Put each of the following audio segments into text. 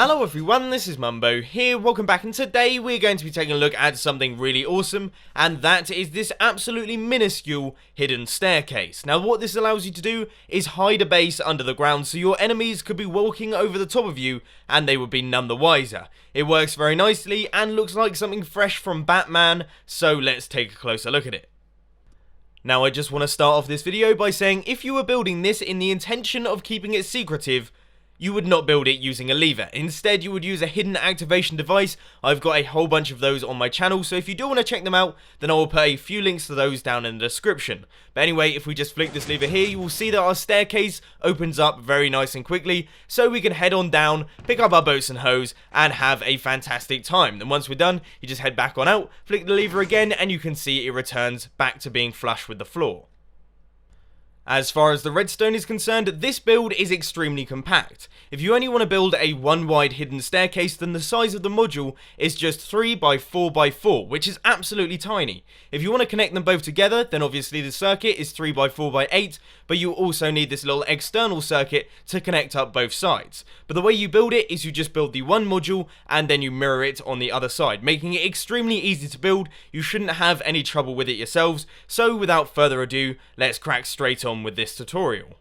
Hello everyone, this is Mumbo here, welcome back, and today we're going to be taking a look at something really awesome, and that is this absolutely minuscule hidden staircase. Now what this allows you to do is hide a base under the ground so your enemies could be walking over the top of you and they would be none the wiser. It works very nicely and looks like something fresh from Batman, so let's take a closer look at it. Now I just want to start off this video by saying if you were building this in the intention of keeping it secretive, you would not build it using a lever. Instead, you would use a hidden activation device. I've got a whole bunch of those on my channel, so if you do want to check them out, then I will put a few links to those down in the description. But anyway, if we just flick this lever here, you will see that our staircase opens up very nice and quickly, so we can head on down, pick up our boats and hose, and have a fantastic time. Then once we're done, you just head back on out, flick the lever again, and you can see it returns back to being flush with the floor. As far as the redstone is concerned, this build is extremely compact. If you only want to build a one wide hidden staircase, then the size of the module is just 3 by 4 by 4, which is absolutely tiny. If you want to connect them both together, then obviously the circuit is 3 by 4 by 8, but you also need this little external circuit to connect up both sides. But the way you build it is you just build the one module and then you mirror it on the other side, making it extremely easy to build. You shouldn't have any trouble with it yourselves, so without further ado, let's crack straight on with this tutorial.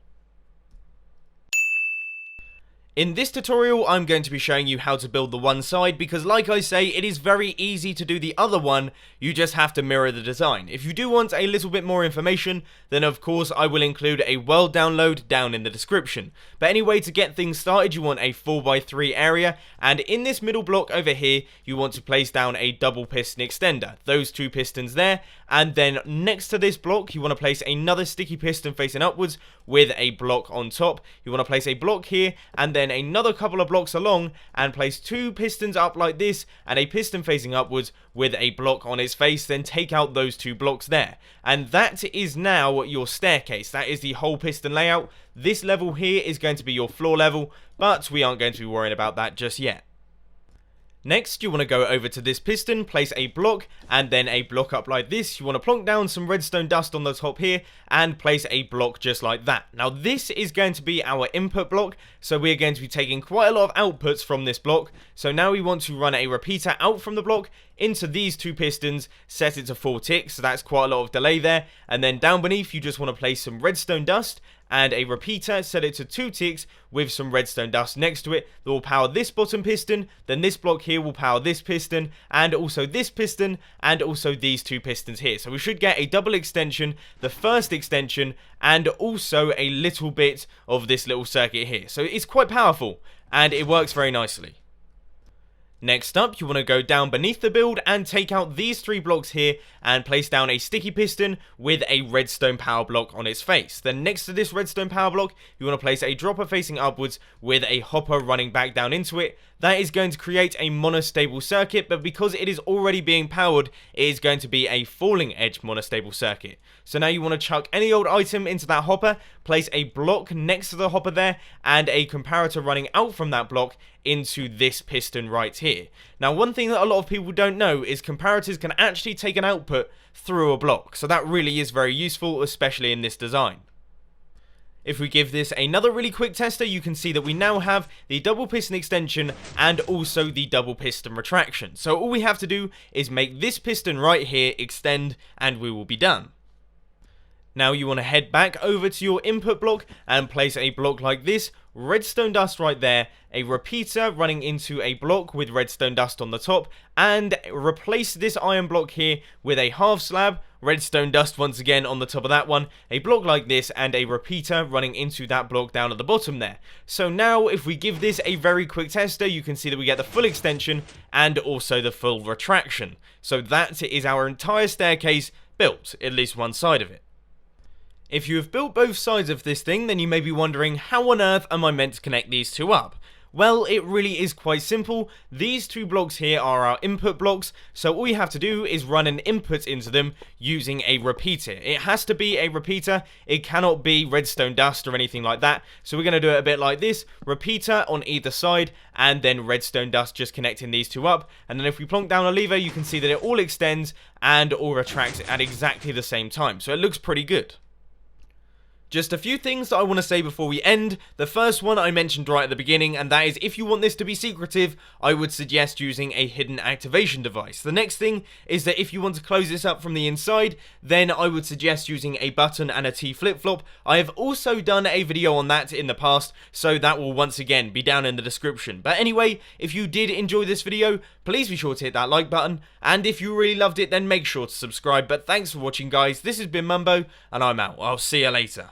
In this tutorial, I'm going to be showing you how to build the one side because, like I say, it is very easy to do the other one, you just have to mirror the design. If you do want a little bit more information, then of course I will include a world download down in the description. But anyway, to get things started, you want a 4x3 area, and in this middle block over here, you want to place down a double piston extender, those two pistons there, and then next to this block, you want to place another sticky piston facing upwards with a block on top. You want to place a block here, and then another couple of blocks along and place two pistons up like this and a piston facing upwards with a block on its face, then take out those two blocks there. And that is now your staircase. That is the whole piston layout. This level here is going to be your floor level, but we aren't going to be worrying about that just yet. Next, you want to go over to this piston, place a block, and then a block up like this. You want to plonk down some redstone dust on the top here, and place a block just like that. Now, this is going to be our input block, so we're going to be taking quite a lot of outputs from this block. So now we want to run a repeater out from the block into these two pistons, set it to 4 ticks, so that's quite a lot of delay there. And then down beneath, you just want to place some redstone dust, and a repeater, set it to 2 ticks with some redstone dust next to it that will power this bottom piston. Then this block here will power this piston, and also this piston, and also these two pistons here. So we should get a double extension, the first extension, and also a little bit of this little circuit here. So it's quite powerful, and it works very nicely. Next up, you want to go down beneath the build and take out these 3 blocks here and place down a sticky piston with a redstone power block on its face. Then next to this redstone power block, you want to place a dropper facing upwards with a hopper running back down into it. That is going to create a monostable circuit, but because it is already being powered, it is going to be a falling edge monostable circuit. So now you want to chuck any old item into that hopper, place a block next to the hopper there, and a comparator running out from that block into this piston right here. Now, one thing that a lot of people don't know is comparators can actually take an output through a block, so that really is very useful, especially in this design. If we give this another really quick tester, you can see that we now have the double piston extension and also the double piston retraction. So all we have to do is make this piston right here extend and we will be done. Now you want to head back over to your input block and place a block like this, redstone dust right there, a repeater running into a block with redstone dust on the top, and replace this iron block here with a half slab, redstone dust once again on the top of that one, a block like this, and a repeater running into that block down at the bottom there. So now if we give this a very quick tester, you can see that we get the full extension and also the full retraction. So that is our entire staircase built, at least one side of it. If you have built both sides of this thing, then you may be wondering, how on earth am I meant to connect these two up? Well, it really is quite simple. These 2 blocks here are our input blocks, so all you have to do is run an input into them using a repeater. It has to be a repeater, it cannot be redstone dust or anything like that, so we're going to do it a bit like this, repeater on either side, and then redstone dust just connecting these 2 up, and then if we plonk down a lever, you can see that it all extends and all retracts at exactly the same time, so it looks pretty good. Just a few things that I want to say before we end. The first one I mentioned right at the beginning, and that is if you want this to be secretive, I would suggest using a hidden activation device. The next thing is that if you want to close this up from the inside, then I would suggest using a button and a T flip-flop. I have also done a video on that in the past, so that will once again be down in the description. But anyway, if you did enjoy this video, please be sure to hit that like button, and if you really loved it, then make sure to subscribe. But thanks for watching, guys. This has been Mumbo, and I'm out. I'll see you later.